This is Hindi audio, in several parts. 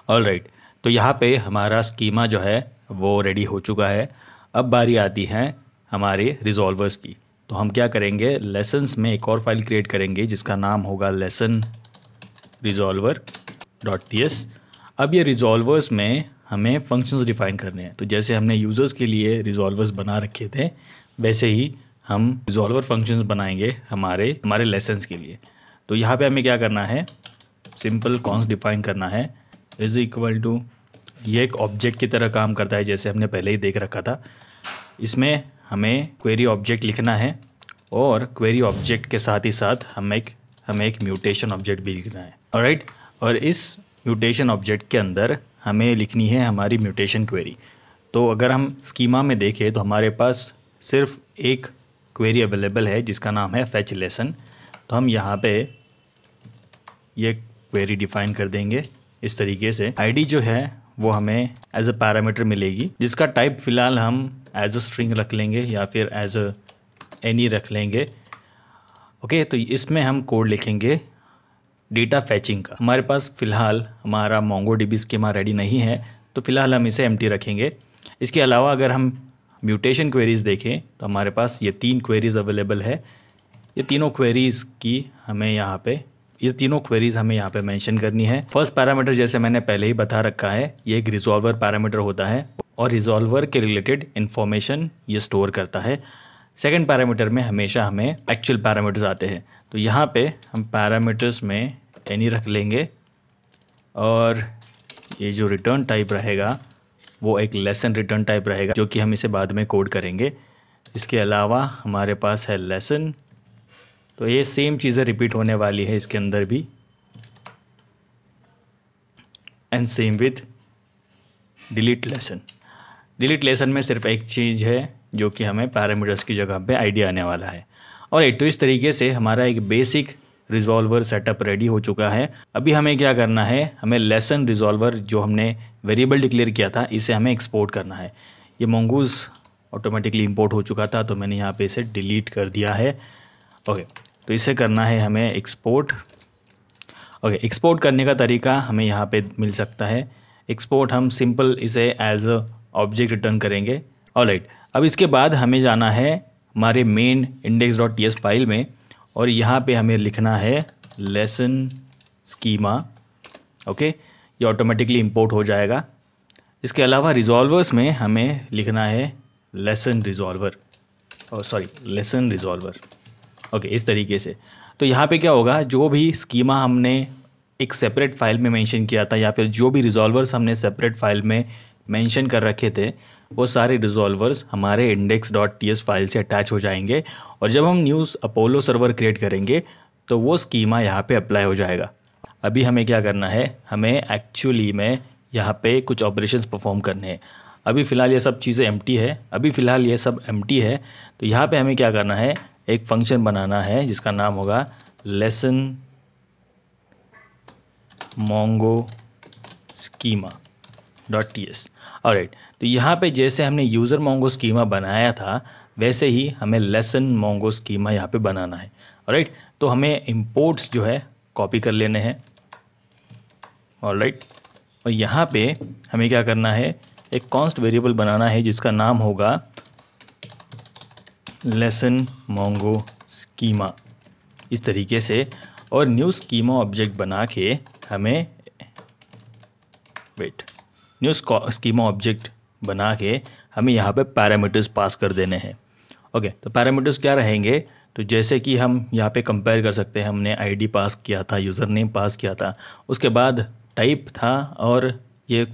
ऑलराइट, तो यहाँ पे हमारा स्कीमा जो है वो रेडी हो चुका है। अब बारी आती है हमारे रिजॉल्वर्स की। तो हम क्या करेंगे, लेसन्स में एक और फाइल क्रिएट करेंगे जिसका नाम होगा लेसन रिजॉल्वर डॉट टीएस। अब ये रिजॉल्वर्स में हमें फंक्शंस डिफाइन करने हैं। तो जैसे हमने यूज़र्स के लिए रिजॉल्वर्स बना रखे थे, वैसे ही हम रिजॉल्वर फंक्शंस बनाएंगे हमारे लेसन्स के लिए। तो यहाँ पे हमें क्या करना है, सिंपल कॉन्स डिफाइन करना है इज़ इक्वल टू, ये एक ऑब्जेक्ट की तरह काम करता है जैसे हमने पहले ही देख रखा था। इसमें हमें क्वेरी ऑब्जेक्ट लिखना है और क्वेरी ऑब्जेक्ट के साथ ही साथ हमें एक म्यूटेशन ऑब्जेक्ट भी लिखना है। ऑलराइट, और इस म्यूटेशन ऑब्जेक्ट के अंदर हमें लिखनी है हमारी म्यूटेशन क्वेरी। तो अगर हम स्कीमा में देखें तो हमारे पास सिर्फ एक क्वेरी अवेलेबल है जिसका नाम है फेच लेसन। तो हम यहाँ पे ये क्वेरी डिफाइन कर देंगे इस तरीके से। आईडी जो है वो हमें एज अ पैरामीटर मिलेगी, जिसका टाइप फ़िलहाल हम एज अ स्ट्रिंग रख लेंगे या फिर एज अ एनी रख लेंगे। ओके, तो इसमें हम कोड लिखेंगे डेटा फैचिंग का। हमारे पास फ़िलहाल हमारा मोंगोडीबी स्कीमा रेडी नहीं है, तो फ़िलहाल हम इसे एम्प्टी रखेंगे। इसके अलावा अगर हम म्यूटेशन क्वेरीज़ देखें तो हमारे पास ये 3 क्वेरीज़ अवेलेबल है। ये तीनों क्वेरीज़ हमें यहाँ पे मेंशन करनी है। फर्स्ट पैरामीटर जैसे मैंने पहले ही बता रखा है, ये एक रिजॉल्वर पैरामीटर होता है और रिजॉल्वर के रिलेटेड इन्फॉर्मेशन ये स्टोर करता है। सेकंड पैरामीटर में हमेशा हमें एक्चुअल पैरामीटर्स आते हैं। तो यहाँ पे हम पैरामीटर्स में एनी रख लेंगे और ये जो रिटर्न टाइप रहेगा वो एक लेसन रिटर्न टाइप रहेगा, जो कि हम इसे बाद में कोड करेंगे। इसके अलावा हमारे पास है लेसन, तो ये सेम चीज़ें रिपीट होने वाली है इसके अंदर भी, and same with delete lesson. Delete lesson में सिर्फ एक चीज़ है जो कि हमें पैरामीटर्स की जगह पे आईडी आने वाला है। और तो इस तरीके से हमारा एक बेसिक रिजॉल्वर सेटअप रेडी हो चुका है। अभी हमें क्या करना है, हमें लेसन रिजॉल्वर जो हमने वेरिएबल डिक्लेयर किया था इसे हमें एक्सपोर्ट करना है। ये मोंगूज ऑटोमेटिकली इंपोर्ट हो चुका था तो मैंने यहाँ पे इसे डिलीट कर दिया है। ओके, तो इसे करना है हमें एक्सपोर्ट। ओके, एक्सपोर्ट करने का तरीका हमें यहाँ पे मिल सकता है। एक्सपोर्ट हम सिंपल इसे एज अ ऑब्जेक्ट रिटर्न करेंगे। ऑलराइट, अब इसके बाद हमें जाना है हमारे मेन index.ts फाइल में और यहाँ पे हमें लिखना है लेसन स्कीमा। ओके, ये ऑटोमेटिकली इंपोर्ट हो जाएगा। इसके अलावा रिजॉल्वर्स में हमें लिखना है lesson resolver, lesson resolver. Okay, इस तरीके से। तो यहाँ पे क्या होगा, जो भी स्कीमा हमने एक सेपरेट फाइल में मेंशन किया था या फिर जो भी रिजॉल्वर्स हमने सेपरेट फाइल में मेंशन कर रखे थे, वो सारे रिजॉल्वर्स हमारे index.ts फाइल से अटैच हो जाएंगे और जब हम न्यूज़ अपोलो सर्वर क्रिएट करेंगे तो वो स्कीमा यहाँ पे अप्लाई हो जाएगा। अभी हमें क्या करना है, हमें एक्चुअली में यहाँ पे कुछ ऑपरेशंस परफॉर्म करने हैं। अभी फ़िलहाल ये सब चीज़ें एम्प्टी है। तो यहाँ पे हमें क्या करना है, एक फंक्शन बनाना है जिसका नाम होगा lesson Mongo schema dot TS. Alright, तो यहाँ पे जैसे हमने यूज़र मोंगो स्कीमा बनाया था वैसे ही हमें लेसन मोंगो स्कीमा यहाँ पे बनाना है। ऑलराइट, तो हमें इंपोर्ट्स जो है कॉपी कर लेने हैं। ऑलराइट, और यहाँ पे हमें क्या करना है, एक कॉन्स्ट वेरिएबल बनाना है जिसका नाम होगा लेसन मोंगो स्कीमा, इस तरीके से। और न्यू स्कीमा ऑब्जेक्ट बना के हमें न्यू स्कीमा ऑब्जेक्ट बना के हमें यहाँ पे पैरामीटर्स पास कर देने हैं। ओके, तो पैरामीटर्स क्या रहेंगे, तो जैसे कि हम यहाँ पे कंपेयर कर सकते हैं, हमने आईडी पास किया था, यूज़र नेम पास किया था, उसके बाद टाइप था और ये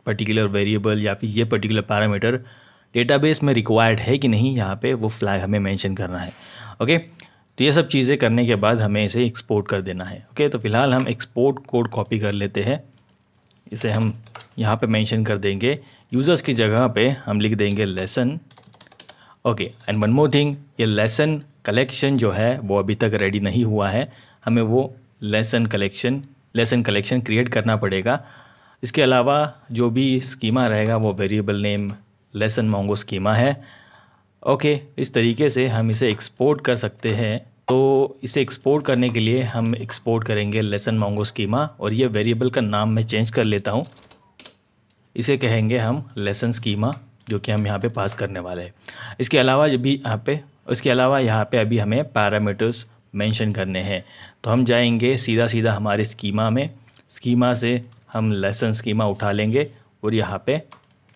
पर्टिकुलर वेरिएबल या फिर ये पर्टिकुलर पैरामीटर डेटाबेस में रिक्वायर्ड है कि नहीं, यहाँ पे वो फ्लैग हमें मेंशन करना है। ओके, तो ये सब चीज़ें करने के बाद हमें इसे एक्सपोर्ट कर देना है। ओके, तो फ़िलहाल हम एक्सपोर्ट कोड कॉपी कर लेते हैं, इसे हम यहाँ पे मेंशन कर देंगे। यूज़र्स की जगह पे हम लिख देंगे lesson. Okay, and one more thing, ये लेसन कलेक्शन जो है वो अभी तक रेडी नहीं हुआ है, हमें वो लेसन कलेक्शन क्रिएट करना पड़ेगा। इसके अलावा जो भी स्कीमा रहेगा वो variable name lesson Mongo schema है। ओके, इस तरीके से हम इसे एक्सपोर्ट कर सकते हैं तो इसे एक्सपोर्ट करने के लिए हम एक्सपोर्ट करेंगे लेसन मोंगो स्कीमा, और ये वेरिएबल का नाम मैं चेंज कर लेता हूँ, इसे कहेंगे हम लेसन स्कीमा, जो कि हम यहाँ पे पास करने वाले हैं। इसके अलावा यहाँ पे अभी हमें पैरामीटर्स मेंशन करने हैं। तो हम जाएंगे सीधा हमारे स्कीमा में, स्कीमा से हम लेसन स्कीमा उठा लेंगे और यहाँ पे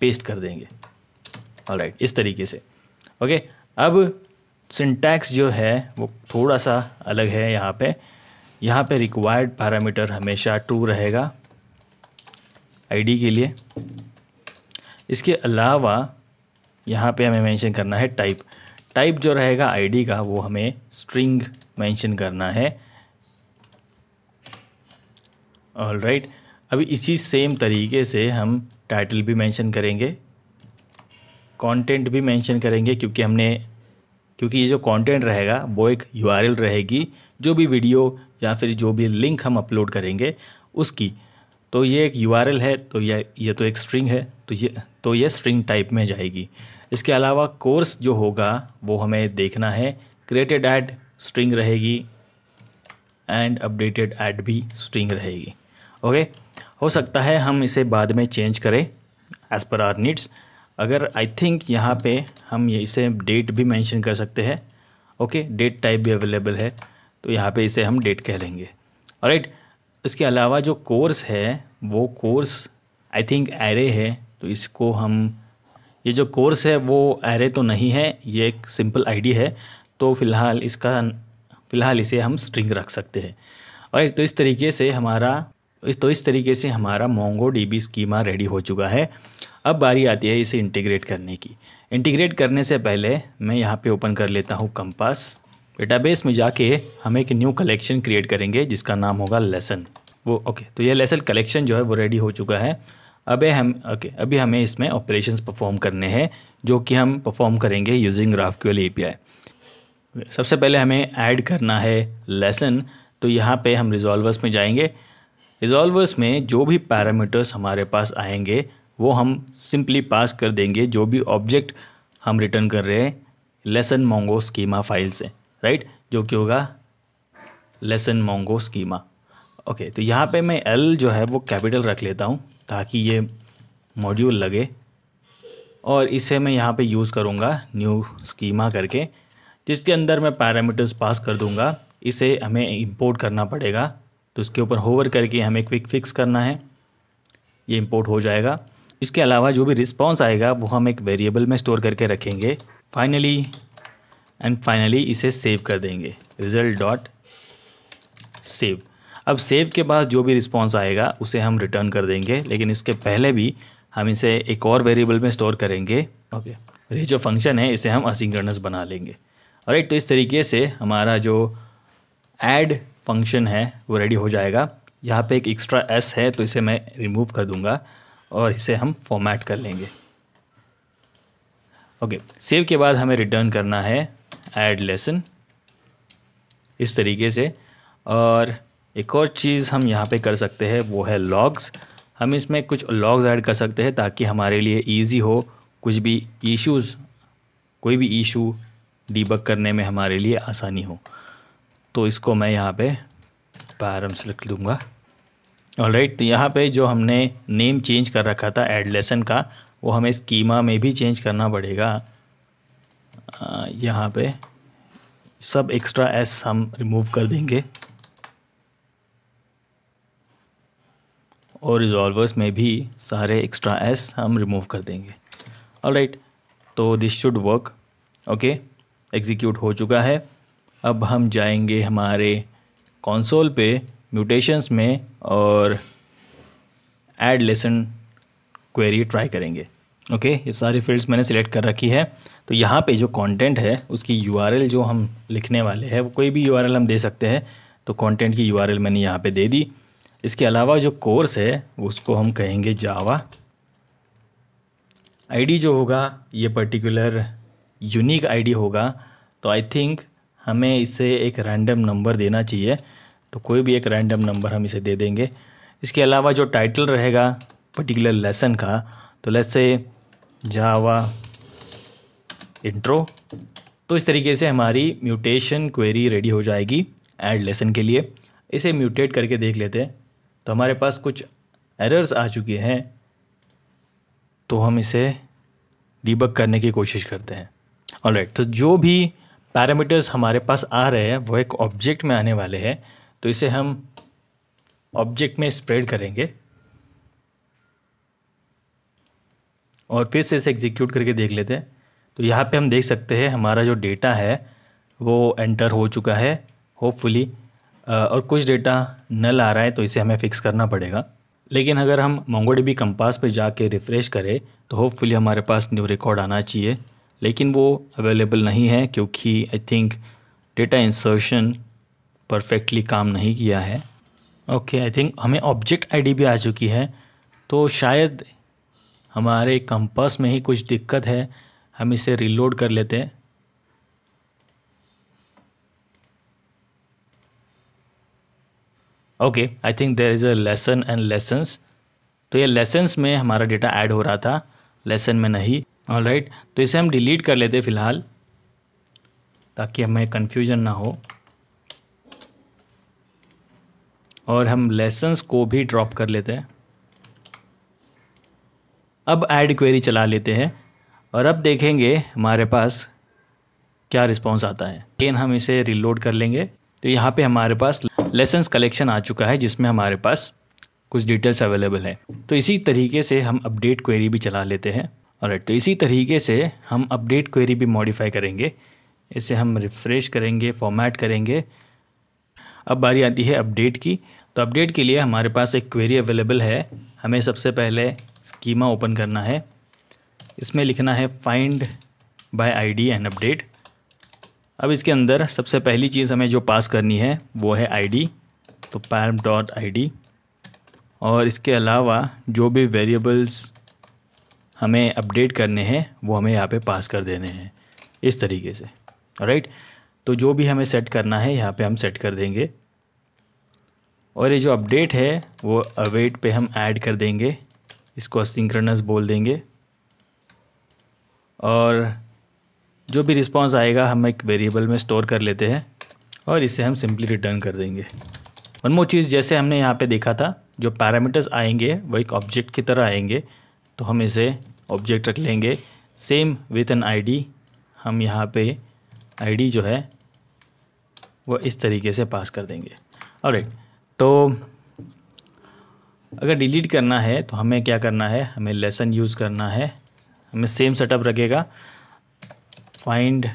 पेस्ट कर देंगे। ऑलराइट, इस तरीके से। ओके, अब सिंटैक्स जो है वो थोड़ा सा अलग है। यहाँ पे रिक्वायर्ड पैरामीटर हमेशा ट्रू रहेगा आईडी के लिए। इसके अलावा यहाँ पे हमें मेंशन करना है टाइप जो रहेगा आईडी का, वो हमें स्ट्रिंग मेंशन करना है। ऑलराइट, अभी इसी सेम तरीके से हम टाइटल भी मेंशन करेंगे, कंटेंट भी मेंशन करेंगे, क्योंकि ये जो कंटेंट रहेगा वो एक यूआरएल रहेगी, जो भी वीडियो या फिर जो भी लिंक हम अपलोड करेंगे उसकी। तो ये एक यूआरएल है, तो ये तो एक स्ट्रिंग है, तो ये स्ट्रिंग टाइप में जाएगी। इसके अलावा कोर्स जो होगा वो हमें देखना है, क्रिएटेड ऐड स्ट्रिंग रहेगी एंड अपडेटेड ऐड भी स्ट्रिंग रहेगी। ओके, हो सकता है हम इसे बाद में चेंज करें एज़ पर आवर नीड्स। अगर आई थिंक यहाँ पे हम इसे डेट भी मेंशन कर सकते हैं। ओके, डेट टाइप भी अवेलेबल है, तो यहाँ पे इसे हम डेट कह लेंगे। ऑलराइट, इसके अलावा जो कोर्स है वो कोर्स आई थिंक एरे है, तो इसको हम, ये जो कोर्स है वो एरे तो नहीं है, ये एक सिंपल आईडी है, तो फ़िलहाल इसे हम स्ट्रिंग रख सकते हैं। और तो इस तरीके से हमारा मोंगो डीबी स्कीमा रेडी हो चुका है। अब बारी आती है इसे इंटीग्रेट करने की। इंटीग्रेट करने से पहले मैं यहाँ पे ओपन कर लेता हूँ कंपास। डेटाबेस में जाके हम एक न्यू कलेक्शन क्रिएट करेंगे जिसका नाम होगा लेसन। तो ये लेसन कलेक्शन जो है वो रेडी हो चुका है। अभी हमें इसमें ऑपरेशंस परफॉर्म करने हैं, जो कि हम परफॉर्म करेंगे यूजिंग ग्राफक्यूएल एपीआई। सबसे पहले हमें ऐड करना है लेसन, तो यहाँ पे हम रिजॉल्वर्स में जाएंगे। रिजॉल्वर्स में जो भी पैरामीटर्स हमारे पास आएंगे वो हम सिंपली पास कर देंगे, जो भी ऑब्जेक्ट हम रिटर्न कर रहे हैं लेसन मोंगो स्कीमा फाइल से, राइट, जो कि होगा लेसन मोंगो स्कीमा। ओके, तो यहाँ पे मैं एल जो है वो कैपिटल रख लेता हूँ ताकि ये मॉड्यूल लगे, और इसे मैं यहाँ पे यूज़ करूँगा न्यू स्कीमा करके, जिसके अंदर मैं पैरामीटर्स पास कर दूँगा। इसे हमें इंपोर्ट करना पड़ेगा, तो इसके ऊपर होवर करके हमें क्विक फिक्स करना है, ये इंपोर्ट हो जाएगा। इसके अलावा जो भी रिस्पॉन्स आएगा वो हम एक वेरिएबल में स्टोर करके रखेंगे। फाइनली इसे सेव कर देंगे, रिजल्ट डॉट सेव। अब सेव के बाद जो भी रिस्पॉन्स आएगा उसे हम रिटर्न कर देंगे, लेकिन इसके पहले भी हम इसे एक और वेरिएबल में स्टोर करेंगे। ओके, ये जो फंक्शन है इसे हम असिंक्रोनस बना लेंगे। ऑलराइट, तो इस तरीके से हमारा जो ऐड फंक्शन है वो रेडी हो जाएगा। यहाँ पे एक एक्स्ट्रा एस है, तो इसे मैं रिमूव कर दूंगा और इसे हम फॉर्मेट कर लेंगे। ओके, सेव के बाद हमें रिटर्न करना है ऐड लेसन, इस तरीके से। और एक और चीज़ हम यहाँ पे कर सकते हैं वो है लॉग्स। हम इसमें कुछ लॉग्स ऐड कर सकते हैं ताकि हमारे लिए इजी हो, कोई भी इशू डीबग करने में हमारे लिए आसानी हो। तो इसको मैं यहाँ पे पैरम्स लिख दूँगा। ऑलराइट, तो यहाँ पे जो हमने नेम चेंज कर रखा था ऐड लेसन का, वो हमें स्कीमा में भी चेंज करना पड़ेगा। यहाँ पे सब एक्स्ट्रा एस हम रिमूव कर देंगे, और रिजॉल्वर्स में भी सारे एक्स्ट्रा एस हम रिमूव कर देंगे। ऑलराइट, तो this should work. Okay, execute हो चुका है। अब हम जाएंगे हमारे कंसोल पे म्यूटेशंस में और ऐड लेसन क्वेरी ट्राई करेंगे। ओके, ये सारी फील्ड्स मैंने सिलेक्ट कर रखी है। तो यहाँ पे जो कंटेंट है उसकी यूआरएल जो हम लिखने वाले हैं वो कोई भी यूआरएल हम दे सकते हैं। तो कंटेंट की यूआरएल मैंने यहाँ पे दे दी। इसके अलावा जो कोर्स है उसको हम कहेंगे जावा। आईडी जो होगा ये पर्टिकुलर यूनिक आईडी होगा, तो आई थिंक हमें इसे एक रैंडम नंबर देना चाहिए, तो कोई भी एक रैंडम नंबर हम इसे दे देंगे। इसके अलावा जो टाइटल रहेगा पर्टिकुलर लेसन का, तो लेट्स से जावा इंट्रो, तो इस तरीके से हमारी म्यूटेशन क्वेरी रेडी हो जाएगी ऐड लेसन के लिए। इसे म्यूटेट करके देख लेते हैं। तो हमारे पास कुछ एरर्स आ चुके हैं, तो हम इसे डीबग करने की कोशिश करते हैं। ऑलराइट, तो जो भी पैरामीटर्स हमारे पास आ रहे हैं वो एक ऑब्जेक्ट में आने वाले हैं, तो इसे हम ऑब्जेक्ट में स्प्रेड करेंगे और फिर से इसे एग्जीक्यूट करके देख लेते हैं। तो यहाँ पे हम देख सकते हैं हमारा जो डेटा है वो एंटर हो चुका है होपफुली, और कुछ डेटा नल आ रहा है, तो इसे हमें फिक्स करना पड़ेगा। लेकिन अगर हम मोंगोडीबी कंपास पे जाके रिफ़्रेश करें तो होपफुली हमारे पास न्यू रिकॉर्ड आना चाहिए, लेकिन वो अवेलेबल नहीं है क्योंकि I think data insertion perfectly काम नहीं किया है। ओके, आई थिंक हमें ऑब्जेक्ट आईडी भी आ चुकी है, तो शायद हमारे कंपास में ही कुछ दिक्कत है। हम इसे रीलोड कर लेते हैं। Okay, I think there is a lesson and lessons. तो ये लेसन्स में हमारा डेटा ऐड हो रहा था, लेसन में नहीं। ऑलराइट, तो इसे हम डिलीट कर लेते फ़िलहाल ताकि हमें कन्फ्यूजन ना हो, और हम लेसन्स को भी ड्रॉप कर लेते हैं। अब ऐड क्वेरी चला लेते हैं और अब देखेंगे हमारे पास क्या रिस्पॉन्स आता है। लेकिन हम इसे रीलोड कर लेंगे। तो यहाँ पे हमारे पास लेसन्स कलेक्शन आ चुका है जिसमें हमारे पास कुछ डिटेल्स अवेलेबल है। तो इसी तरीके से हम अपडेट क्वेरी भी चला लेते हैं। ऑलराइट, तो इसी तरीके से हम अपडेट क्वेरी भी मॉडिफाई करेंगे। इसे हम रिफ़्रेश करेंगे, फॉर्मेट करेंगे। अब बारी आती है अपडेट की। तो अपडेट के लिए हमारे पास एक क्वेरी अवेलेबल है। हमें सबसे पहले स्कीमा ओपन करना है। इसमें लिखना है find by ID and update. अब इसके अंदर सबसे पहली चीज़ हमें जो पास करनी है वो है आईडी, तो parm.id, और इसके अलावा जो भी वेरिएबल्स हमें अपडेट करने हैं वो हमें यहाँ पे पास कर देने हैं इस तरीके से। राइट, तो जो भी हमें सेट करना है यहाँ पे हम सेट कर देंगे, और ये जो अपडेट है वो अवेट पे हम ऐड कर देंगे। इसको असिंक्रोनस बोल देंगे, और जो भी रिस्पांस आएगा हम एक वेरिएबल में स्टोर कर लेते हैं और इसे हम सिंपली रिटर्न कर देंगे। वन मोर चीज़, जैसे हमने यहाँ पे देखा था जो पैरामीटर्स आएंगे वो एक ऑब्जेक्ट की तरह आएंगे, तो हम इसे ऑब्जेक्ट रख लेंगे। सेम विथ एन आईडी, हम यहाँ पे आईडी जो है वो इस तरीके से पास कर देंगे। ऑलराइट, तो अगर डिलीट करना है तो हमें क्या करना है, हमें लेसन यूज़ करना है। हमें सेम सेटअप रखेगा, फाइंड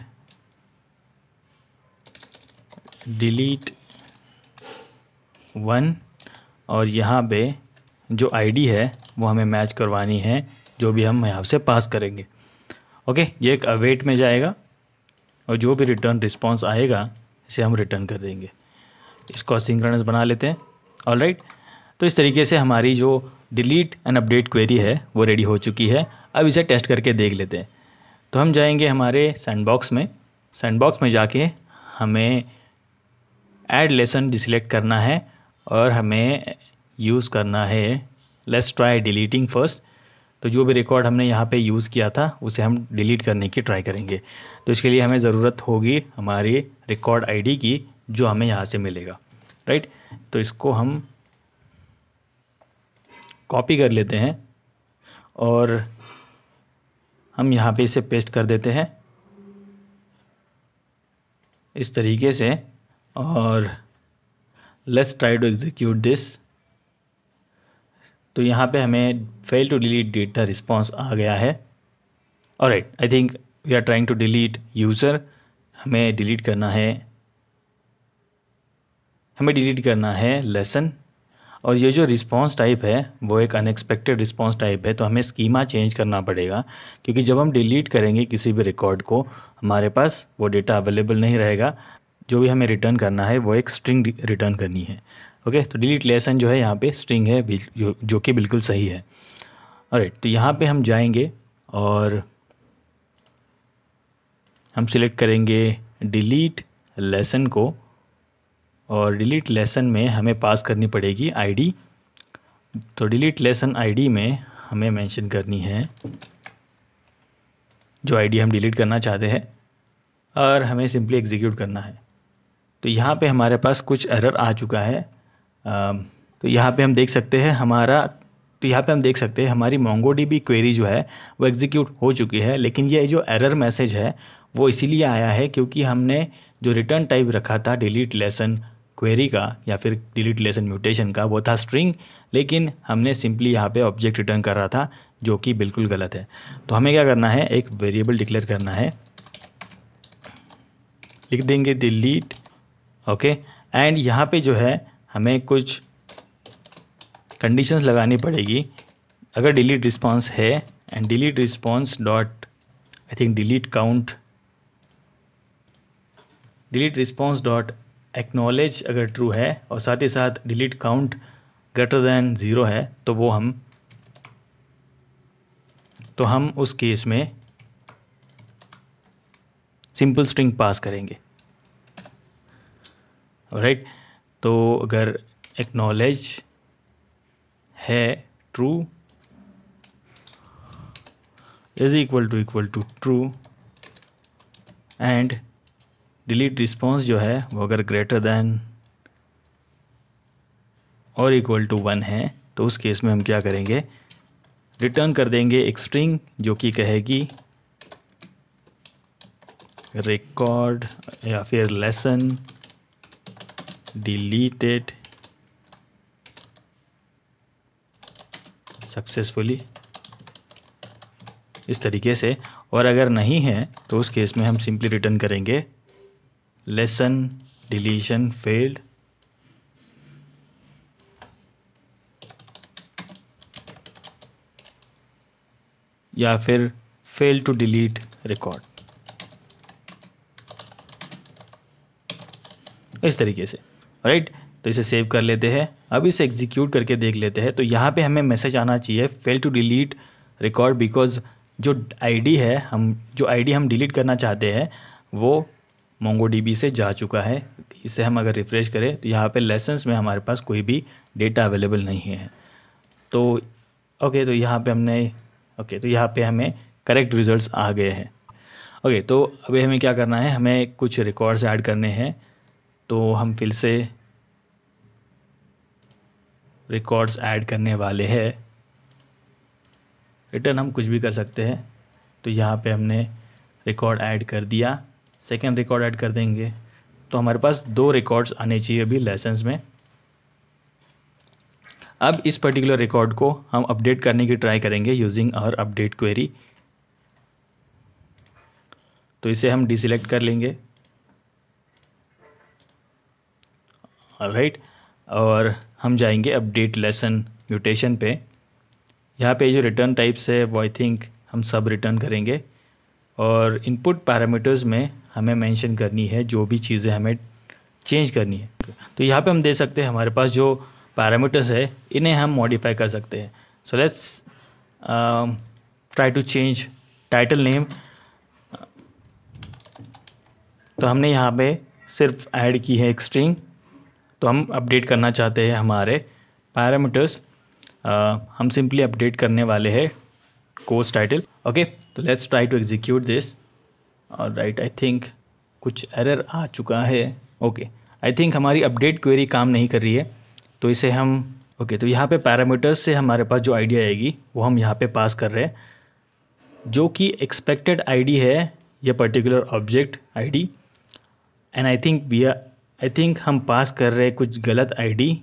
डिलीट 1, और यहाँ पे जो आईडी है वो हमें मैच करवानी है जो भी हम यहाँ से पास करेंगे। ओके, ये एक अवेट में जाएगा और जो भी रिटर्न रिस्पांस आएगा इसे हम रिटर्न कर देंगे। इसको असिंक्रोनस बना लेते हैं। ऑलराइट, तो इस तरीके से हमारी जो डिलीट एंड अपडेट क्वेरी है वो रेडी हो चुकी है। अब इसे टेस्ट करके देख लेते हैं। तो हम जाएंगे हमारे सैंडबॉक्स में। सैंडबॉक्स में जाके हमें ऐड लेसन डिसेलेक्ट करना है और हमें यूज़ करना है लेट्स ट्राई डिलीटिंग फर्स्ट। तो जो भी रिकॉर्ड हमने यहाँ पे यूज़ किया था उसे हम डिलीट करने की ट्राई करेंगे। तो इसके लिए हमें ज़रूरत होगी हमारी रिकॉर्ड आईडी की, जो हमें यहाँ से मिलेगा। राइट, तो इसको हम कॉपी कर लेते हैं और हम यहाँ पे इसे पेस्ट कर देते हैं इस तरीके से, और let's try to execute this. तो यहाँ पे हमें fail to delete data response आ गया है। Alright, I think we are trying to delete user. हमें डिलीट करना है लेसन, और ये जो रिस्पांस टाइप है वो एक अनएक्सपेक्टेड रिस्पांस टाइप है, तो हमें स्कीमा चेंज करना पड़ेगा, क्योंकि जब हम डिलीट करेंगे किसी भी रिकॉर्ड को हमारे पास वो डेटा अवेलेबल नहीं रहेगा। जो भी हमें रिटर्न करना है वो एक स्ट्रिंग रिटर्न करनी है। ओके, तो डिलीट लेसन जो है यहाँ पे स्ट्रिंग है, जो कि बिल्कुल सही है। ऑलराइट, तो यहाँ पे हम जाएंगे और हम सिलेक्ट करेंगे डिलीट लेसन को, और डिलीट लेसन में हमें पास करनी पड़ेगी आईडी। तो डिलीट लेसन आईडी में हमें मेंशन करनी है जो आईडी हम डिलीट करना चाहते हैं। और हमें सिंपली एग्जीक्यूट करना है। तो यहाँ पे हमारे पास कुछ एरर आ चुका है। तो यहाँ पे हम देख सकते हैं हमारी MongoDB क्वेरी जो है वो एग्जीक्यूट हो चुकी है, लेकिन ये जो एरर मैसेज है वो इसीलिए आया है क्योंकि हमने जो रिटर्न टाइप रखा था डिलीट लेसन क्वेरी का या फिर डिलीट लेसन म्यूटेशन का वो था स्ट्रिंग, लेकिन हमने सिंपली यहाँ पे ऑब्जेक्ट रिटर्न कर रहा था, जो कि बिल्कुल गलत है। तो हमें क्या करना है, एक वेरिएबल डिक्लेयर करना है, लिख देंगे डिलीट, ओके। एंड यहाँ पे जो है हमें कुछ कंडीशंस लगानी पड़ेगी। अगर डिलीट रिस्पॉन्स है and delete response dot I think delete response dot acknowledge अगर ट्रू है और साथ ही साथ डिलीट काउंट ग्रेटर दैन 0 है तो हम उस केस में सिंपल स्ट्रिंग पास करेंगे, राइट। तो अगर एक्नॉलेज है true is equal to true and delete response जो है वो अगर ग्रेटर दैन और इक्वल टू 1 है तो उस केस में हम क्या करेंगे, रिटर्न कर देंगे एक स्ट्रिंग जो कि कहेगी रिकॉर्ड या फिर लेसन डिलीटेड सक्सेसफुली, इस तरीके से। और अगर नहीं है तो उस केस में हम सिंपली रिटर्न करेंगे लेसन डिलीशन फेल्ड या फिर फेल टू डिलीट रिकॉर्ड, इस तरीके से, राइट। तो इसे सेव कर लेते हैं। अब इसे एग्जीक्यूट करके देख लेते हैं। तो यहाँ पे हमें मैसेज आना चाहिए fail to delete record, because जो आईडी हम डिलीट करना चाहते हैं वो MongoDB से जा चुका है। इसे हम अगर रिफ़्रेश करें तो यहाँ पे लेसन्स में हमारे पास कोई भी डेटा अवेलेबल नहीं है। तो ओके, तो यहाँ पे हमें करेक्ट रिजल्ट्स आ गए हैं। ओके, तो अभी हमें क्या करना है, हमें कुछ रिकॉर्ड्स ऐड करने हैं। तो हम फिर से रिकॉर्ड्स ऐड करने वाले हैं। रिटर्न हम कुछ भी कर सकते हैं। तो यहाँ पे हमने रिकॉर्ड ऐड कर दिया, सेकेंड रिकॉर्ड ऐड कर देंगे। तो हमारे पास 2 रिकॉर्ड्स आने चाहिए अभी लेसन्स में। अब इस पर्टिकुलर रिकॉर्ड को हम अपडेट करने की ट्राई करेंगे यूजिंग आवर अपडेट क्वेरी। तो इसे हम डिसेलेक्ट कर लेंगे, ऑलराइट। और हम जाएंगे अपडेट लेसन म्यूटेशन पे। यहाँ पे जो रिटर्न टाइप्स है वो आई थिंक हम सब रिटर्न करेंगे और इनपुट पैरामीटर्स में हमें मेंशन करनी है जो भी चीज़ें हमें चेंज करनी है। तो यहाँ पे हम दे सकते हैं हमारे पास जो पैरामीटर्स है इन्हें हम मॉडिफाई कर सकते हैं। So let's try to change title name. तो हमने यहाँ पे सिर्फ ऐड की है एक स्ट्रिंग। तो हम अपडेट करना चाहते हैं हमारे पैरामीटर्स। हम सिंपली अपडेट करने वाले हैं कोर्स टाइटल। ओके, तो let's try to execute this. Alright, I think कुछ एरर आ चुका है। ओके, आई थिंक हमारी अपडेट क्वेरी काम नहीं कर रही है। तो इसे हम तो यहाँ पे पैरामीटर्स से हमारे पास जो आईडी आएगी वो हम यहाँ पे पास कर रहे हैं, जो कि एक्सपेक्टेड आईडी है ये particular object ID. And I think हम पास कर रहे हैं कुछ गलत आईडी।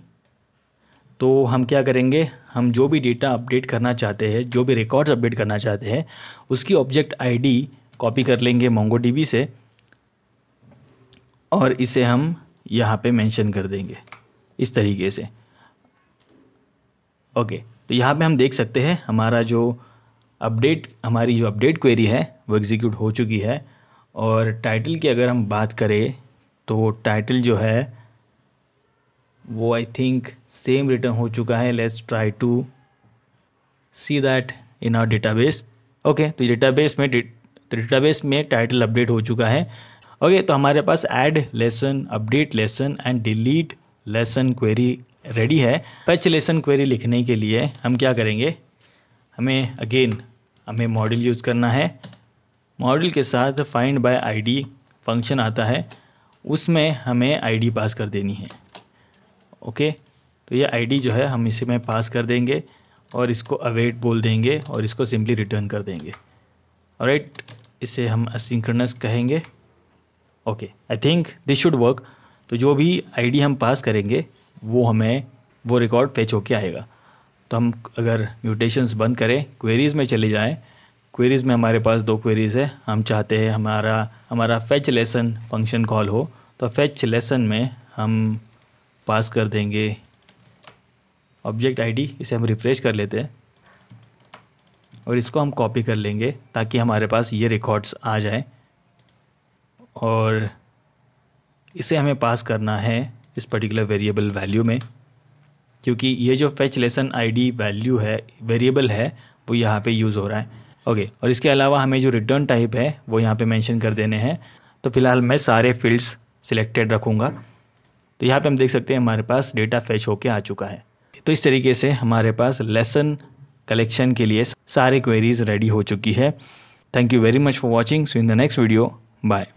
तो हम क्या करेंगे, हम जो भी डेटा अपडेट करना चाहते हैं, जो भी रिकॉर्ड्स अपडेट करना चाहते हैं, उसकी ऑब्जेक्ट आईडी कॉपी कर लेंगे MongoDB से और इसे हम यहाँ पे मेंशन कर देंगे इस तरीके से। ओके, तो यहाँ पे हम देख सकते हैं हमारी जो अपडेट क्वेरी है वो एग्जीक्यूट हो चुकी है। और टाइटल की अगर हम बात करें तो टाइटल जो है वो आई थिंक सेम रिटर्न हो चुका है। Let's try to see that in our database. Okay, तो डेटाबेस में टाइटल अपडेट हो चुका है। ओके, तो हमारे पास add lesson, update lesson and delete lesson query ready है। पैच लेसन क्वेरी लिखने के लिए हम क्या करेंगे, हमें मॉड्यूल यूज़ करना है। मॉड्यूल के साथ फाइंड बाय आईडी फंक्शन आता है उसमें हमें आईडी पास कर देनी है। ओके, तो ये आईडी जो है हम इसे में पास कर देंगे और इसको अवेट बोल देंगे और इसको सिंपली रिटर्न कर देंगे। ऑलराइट, इसे हम असिंक्रोनस कहेंगे। Okay, I think this should work. तो जो भी आईडी हम पास करेंगे वो हमें वो रिकॉर्ड फेच होके आएगा। तो हम अगर म्यूटेशंस बंद करें, क्वेरीज़ में चले जाएं, क्वेरीज़ में हमारे पास 2 क्वेरीज़ है। हम चाहते हैं हमारा फेच लेसन फंक्शन कॉल हो, तो फेच लेसन में हम पास कर देंगे ऑब्जेक्ट आईडी। इसे हम रिफ़्रेश कर लेते हैं और इसको हम कॉपी कर लेंगे ताकि हमारे पास ये रिकॉर्ड्स आ जाए। और इसे हमें पास करना है इस पर्टिकुलर वेरिएबल वैल्यू में, क्योंकि ये जो फेच लेसन आईडी वैल्यू है, वेरिएबल है, वो यहाँ पे यूज़ हो रहा है। ओके, और इसके अलावा हमें जो रिटर्न टाइप है वो यहाँ पे मेंशन कर देने हैं। तो फ़िलहाल मैं सारे फील्ड्स सिलेक्टेड रखूँगा। तो यहाँ पे हम देख सकते हैं हमारे पास डेटा फेच होके आ चुका है। तो इस तरीके से हमारे पास लेसन कलेक्शन के लिए सारे क्वेरीज़ रेडी हो चुकी है। Thank you very much for watching. So in the next video, bye.